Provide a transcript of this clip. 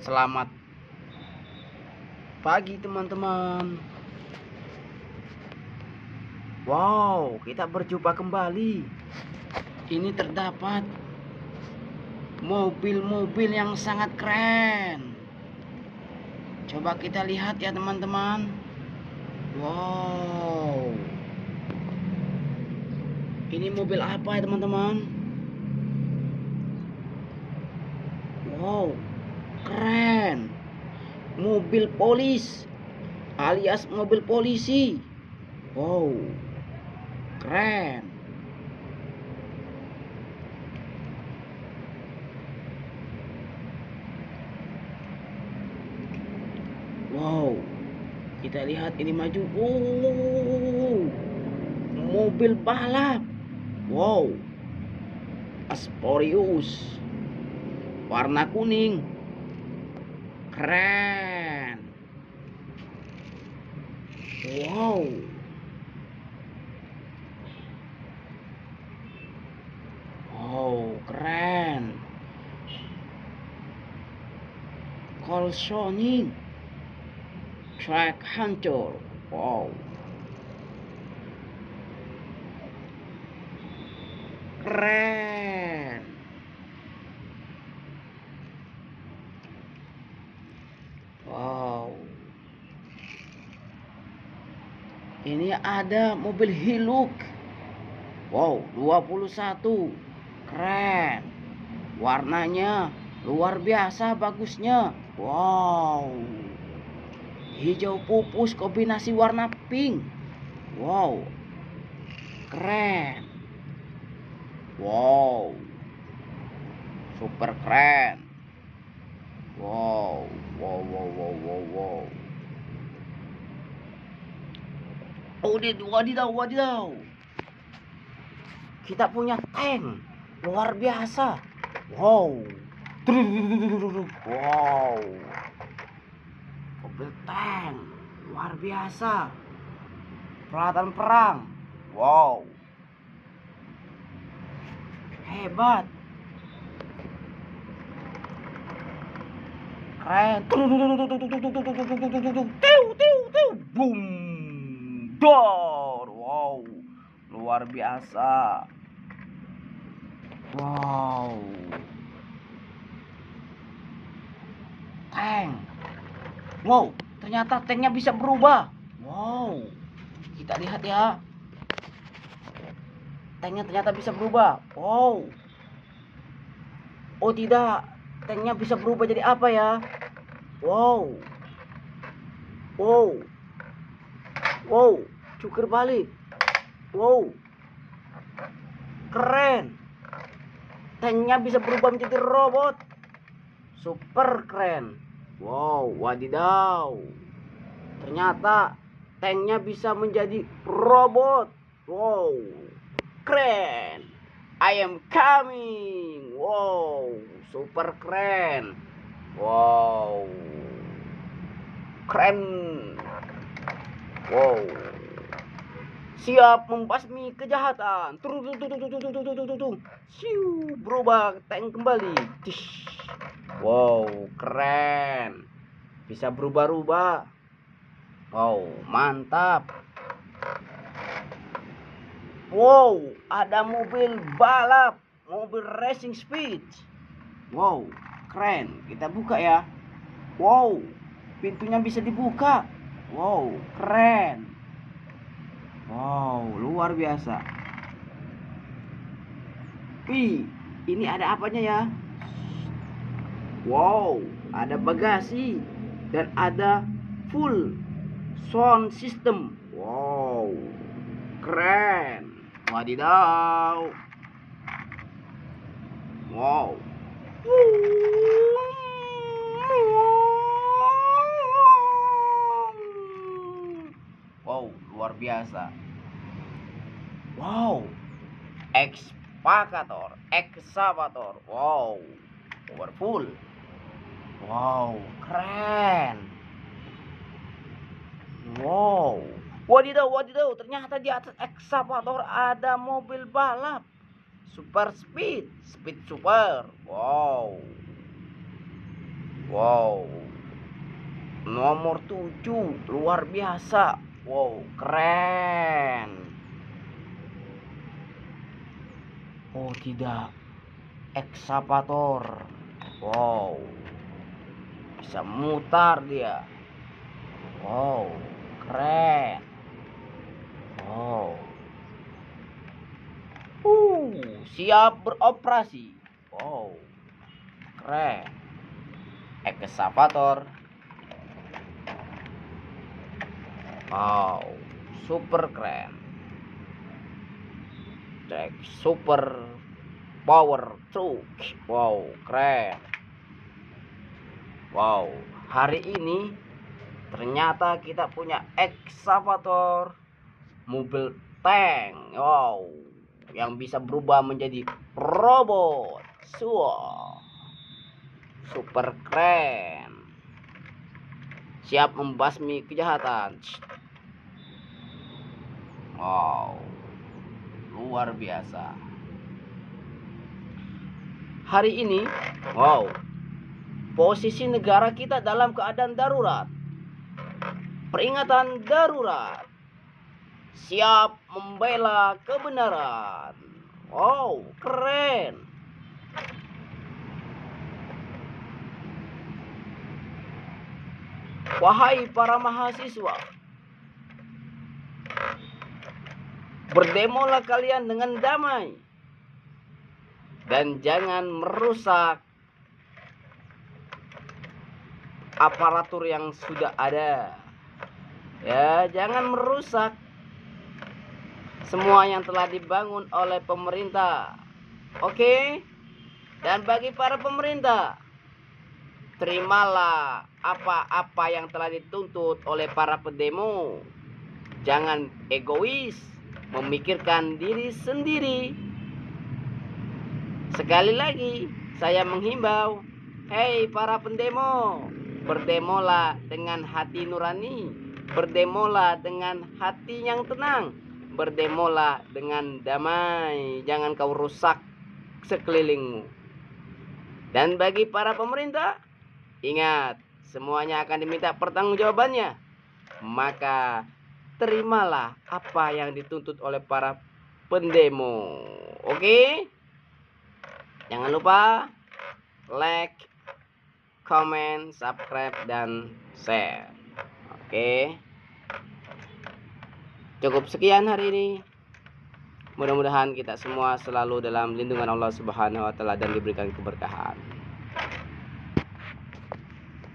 Selamat pagi teman-teman. Wow, kita berjumpa kembali. Ini terdapat mobil-mobil yang sangat keren. Coba kita lihat ya teman-teman. Wow, ini mobil apa ya teman-teman? Wow, keren. Mobil polis alias mobil polisi. Wow, keren. Wow, kita lihat ini maju. Mobil balap. Wow, Asporius warna kuning, keren. Wow, keren. Colsoning Track Hunter. Wow, keren. Wow, ini ada mobil Hilux. Wow, 21, keren. Warnanya luar biasa bagusnya. Wow, hijau pupus kombinasi warna pink. Wow, keren. Wow, super keren. Wow. Wadidaw. Kita punya tank luar biasa. Wow. Wow. Mobil tank luar biasa. Peralatan perang. Wow. Hebat. Keren. Boom. Dor. Wow. Luar biasa. Wow. Tank. Wow, ternyata tanknya bisa berubah. Wow. Kita lihat ya. Tanknya ternyata bisa berubah. Wow. Oh tidak, tanknya bisa berubah jadi apa ya? Wow. Cukir balik. Wow, keren. Tanknya bisa berubah menjadi robot. Super keren. Wow, wadidaw. Ternyata tanknya bisa menjadi robot. Wow, keren. I am coming. Wow, super keren. Wow, keren. Wow, siap membasmi kejahatan. Siu, berubah tank kembali. Wow, keren. Bisa berubah-ubah. Wow, mantap. Wow, ada mobil balap, mobil racing speed. Wow, keren. Kita buka ya. Wow, pintunya bisa dibuka. Wow, keren. Wow, luar biasa. Wih, ini ada apanya ya? Wow, ada bagasi dan ada full sound system. Wow, keren. Wadidaw. Wow. Wow, luar biasa. Wow, excavator. Wow, powerful. Wow, keren. Wow, wadidaw. Ternyata di atas excavator ada mobil balap. Super speed super. Wow. Wow. Nomor 7, luar biasa. Wow, keren. Oh tidak, ekskavator. Wow, bisa mutar dia. Wow, keren. Wow. Siap beroperasi. Wow, keren. Ekskavator. Wow, super keren. Cek super power truck. Wow, keren. Wow, hari ini ternyata kita punya ekskavator, mobil tank. Wow, yang bisa berubah menjadi robot. Wow, super keren. Siap membasmi kejahatan. Wow, luar biasa. Hari ini, wow, posisi negara kita dalam keadaan darurat. Peringatan darurat. Siap membela kebenaran. Wow, keren. Wahai para mahasiswa, berdemolah kalian dengan damai dan jangan merusak aparatur yang sudah ada. Ya, jangan merusak semua yang telah dibangun oleh pemerintah. Oke? Dan bagi para pemerintah, terimalah apa-apa yang telah dituntut oleh para pendemo. Jangan egois, memikirkan diri sendiri. Sekali lagi, saya menghimbau, hei para pendemo, berdemolah dengan hati nurani, berdemolah dengan hati yang tenang, berdemolah dengan damai, jangan kau rusak sekelilingmu. Dan bagi para pemerintah, ingat, semuanya akan diminta pertanggungjawabannya. Maka terimalah apa yang dituntut oleh para pendemo. Oke? Jangan lupa like, comment, subscribe, dan share. Oke? Cukup sekian hari ini. Mudah-mudahan kita semua selalu dalam lindungan Allah Subhanahu wa taala dan diberikan keberkahan.